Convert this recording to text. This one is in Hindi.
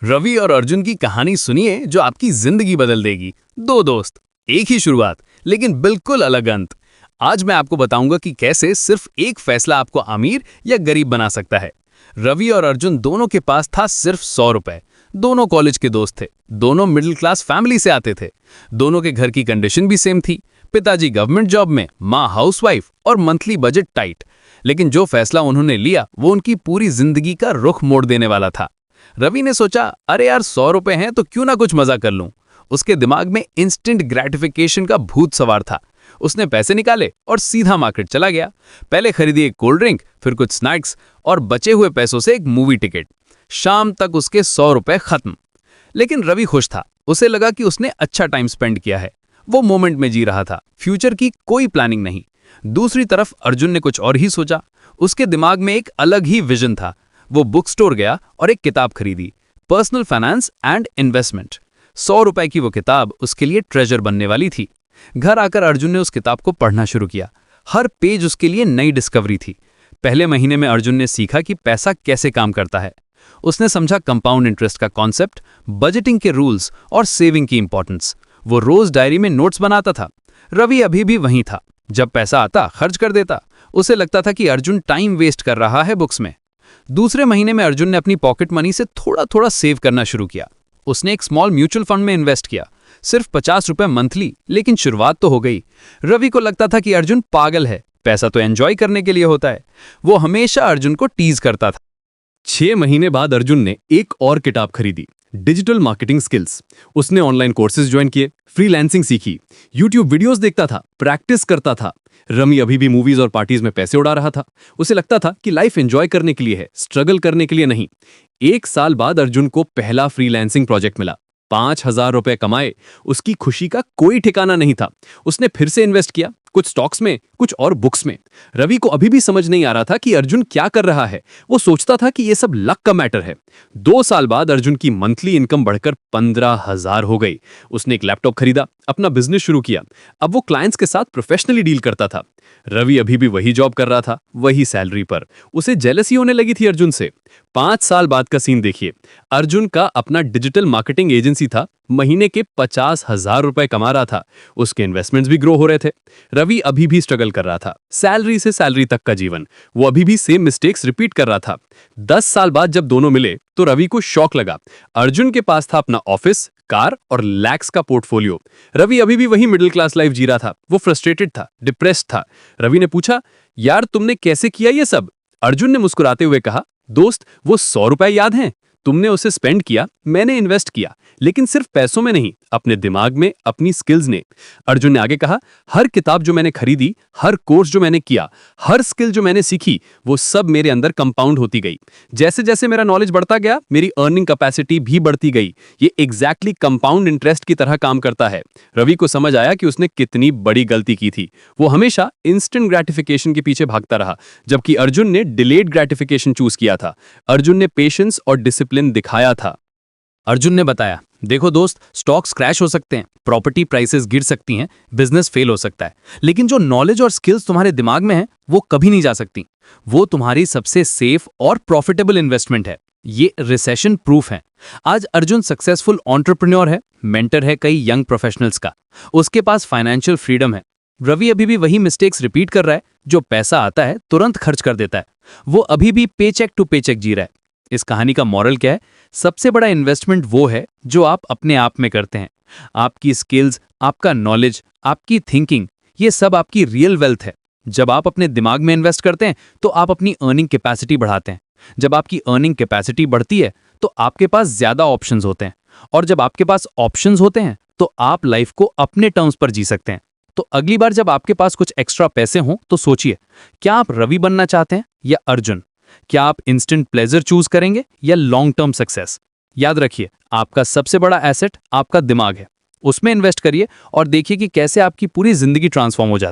रवि और अर्जुन की कहानी सुनिए जो आपकी जिंदगी बदल देगी। दो दोस्त, एक ही शुरुआत, लेकिन बिल्कुल अलग अंत। आज मैं आपको बताऊंगा कि कैसे सिर्फ एक फैसला आपको अमीर या गरीब बना सकता है। रवि और अर्जुन दोनों के पास था सिर्फ 100 रुपए। दोनों कॉलेज के दोस्त थे, दोनों मिडिल क्लास फैमिली से आते थे। दोनों के घर की कंडीशन भी सेम थी, पिताजी गवर्नमेंट जॉब में, माँ हाउसवाइफ और मंथली बजट टाइट। लेकिन जो फैसला उन्होंने लिया वो उनकी पूरी जिंदगी का रुख मोड़ देने वाला था। रवि ने सोचा, अरे यार 100 रुपए हैं तो क्यों ना कुछ मजा कर लूं। उसके दिमाग में इंस्टेंट ग्रेटिफिकेशन का भूत सवार था। उसने पैसे निकाले और सीधा मार्केट चला गया। पहले खरीदी एक कोल्ड ड्रिंक, फिर कुछ स्नैक्स और बचे हुए पैसों से एक मूवी टिकट। शाम तक उसके 100 रुपए खत्म। लेकिन रवि खुश था। उसे लगा कि उसने अच्छा टाइम स्पेंड किया है। वो मोमेंट में जी रहा था, फ्यूचर की कोई प्लानिंग नहीं। दूसरी तरफ अर्जुन ने कुछ और ही सोचा। उसके दिमाग में एक अलग ही विजन था। वो बुक स्टोर गया और एक किताब खरीदी, पर्सनल फाइनेंस एंड इन्वेस्टमेंट। 100 रुपए की वो किताब उसके लिए ट्रेजर बनने वाली थी। घर आकर अर्जुन ने उस किताब को पढ़ना शुरू किया। हर पेज उसके लिए नई डिस्कवरी थी। पहले महीने में अर्जुन ने सीखा कि पैसा कैसे काम करता है। उसने समझा कंपाउंड इंटरेस्ट का कॉन्सेप्ट, बजटिंग के रूल्स और सेविंग की इंपॉर्टेंस। वो रोज डायरी में नोट्स बनाता था। रवि अभी भी वहीं था। जब पैसा आता खर्च कर देता। उसे लगता था कि अर्जुन टाइम वेस्ट कर रहा है बुक्स में। दूसरे महीने में अर्जुन ने अपनी पॉकेट मनी से थोड़ा थोड़ा सेव करना शुरू किया। उसने एक स्मॉल म्यूचुअल फंड में इन्वेस्ट किया, सिर्फ 50 रुपए मंथली, लेकिन शुरुआत तो हो गई। रवि को लगता था कि अर्जुन पागल है, पैसा तो एंजॉय करने के लिए होता है। वो हमेशा अर्जुन को टीज करता था। 6 महीने बाद अर्जुन ने एक और किताब खरीदी, डिजिटल मार्केटिंग स्किल्स। उसने ऑनलाइन कोर्सेज ज्वाइन किए, फ्रीलांसिंग सीखी, यूट्यूब वीडियोस देखता था, प्रैक्टिस करता था। रवि अभी भी मूवीज और पार्टीज में पैसे उड़ा रहा था। उसे लगता था कि लाइफ एंजॉय करने के लिए है, स्ट्रगल करने के लिए नहीं। 1 साल बाद अर्जुन को पहला फ्रीलांसिंग प्रोजेक्ट मिला। 5,000 रुपए कमाए। उसकी खुशी का कोई ठिकाना नहीं था। उसने फिर से इन्वेस्ट किया, कुछ स्टॉक्स में, कुछ और बुक्स में। रवि को अभी भी समझ नहीं आ रहा था कि अर्जुन क्या कर रहा है। वो सोचता था कि ये सब लक का मैटर है। 2 साल बाद अर्जुन की मंथली इनकम बढ़कर 15,000 हो गई। उसने एक लैपटॉप खरीदा, अपना बिजनेस शुरू किया। अब वो क्लाइंट्स के साथ प्रोफेशनली डील करता था। रवि अभी भी वही जॉब कर रहा था, वही सैलरी पर। उसे जेलसी होने लगी थी अर्जुन से। 5 साल बाद का सीन देखिए। अर्जुन का अपना डिजिटल मार्केटिंग एजेंसी था, महीने के 50,000 रुपए कमा रहा था। उसके इन्वेस्टमेंट्स भी ग्रो हो रहे थे। रवि अभी भी स्ट्रगल कर रहा था, सैलरी से सैलरी तक का जीवन। वो अभी भी सेम मिस्टेक्स रिपीट कर रहा था। 10 साल बाद जब दोनों मिले तो रवि को शॉक लगा। अर्जुन के पास था अपना ऑफिस, कार और लैक्स का पोर्टफोलियो। रवि अभी भी वही मिडिल क्लास लाइफ जी रहा था। वो फ्रस्ट्रेटेड था, डिप्रेस्ड था। रवि ने पूछा, यार तुमने कैसे किया ये सब? अर्जुन ने मुस्कुराते हुए कहा, दोस्त वो 100 रुपए याद हैं? तुमने उसे स्पेंड किया, मैंने इन्वेस्ट किया, लेकिन सिर्फ पैसों में नहीं, अपने दिमाग में, अपनी स्किल्स ने। अर्जुन ने आगे कहा, हर किताब जो मैंने खरीदी, हर कोर्स जो मैंने किया, हर स्किल जो मैंने सीखी, वो सब मेरे अंदर कंपाउंड होती गई। जैसे जैसे मेरा नॉलेज बढ़ता गया, मेरी अर्निंग कैपेसिटी भी बढ़ती गई। ये एग्जैक्टली कंपाउंड इंटरेस्ट की तरह काम करता है। रवि को समझ आया कि उसने कितनी बड़ी गलती की थी। वो हमेशा इंस्टेंट ग्रेटिफिकेशन के पीछे भागता रहा, जबकि अर्जुन ने डिलेड ग्रेटिफिकेशन चूज किया था। अर्जुन ने पेशेंस और डिसिप्लिन दिखाया था। अर्जुन ने बताया, देखो दोस्त, स्टॉक्स क्रैश हो सकते हैं, प्रॉपर्टी प्राइसेस गिर सकती हैं, बिजनेस फेल हो सकता है, लेकिन जो नॉलेज और स्किल्स तुम्हारे दिमाग में है वो कभी नहीं जा सकती। वो तुम्हारी सबसे सेफ और प्रॉफिटेबल इन्वेस्टमेंट है। ये रिसेशन प्रूफ है। आज अर्जुन सक्सेसफुल एंटरप्रेन्योर है, मेंटर है कई यंग प्रोफेशनल्स का। उसके पास फाइनेंशियल फ्रीडम है। रवि अभी भी वही मिस्टेक्स रिपीट कर रहा है। जो पैसा आता है तुरंत खर्च कर देता है। वो अभी भी पेचेक टू पेचेक जी रहा है। इस कहानी का मॉरल क्या है? सबसे बड़ा इन्वेस्टमेंट वो है जो आप अपने आप में करते हैं। आपकी स्किल्स, आपका नॉलेज, आपकी थिंकिंग, ये सब आपकी रियल वेल्थ है। जब आप अपने दिमाग में इन्वेस्ट करते हैं तो आप अपनी अर्निंग कैपेसिटी बढ़ाते हैं। जब आपकी अर्निंग कैपेसिटी बढ़ती है तो आपके पास ज्यादा ऑप्शंस होते हैं, और जब आपके पास ऑप्शंस होते हैं तो आप लाइफ को अपने टर्म्स पर जी सकते हैं। तो अगली बार जब आपके पास कुछ एक्स्ट्रा पैसे हों तो सोचिए, क्या आप रवि बनना चाहते हैं या अर्जुन? क्या आप इंस्टेंट प्लेजर चूज करेंगे या लॉन्ग टर्म सक्सेस? याद रखिए, आपका सबसे बड़ा एसेट आपका दिमाग है। उसमें इन्वेस्ट करिए और देखिए कि कैसे आपकी पूरी जिंदगी ट्रांसफॉर्म हो जाती है।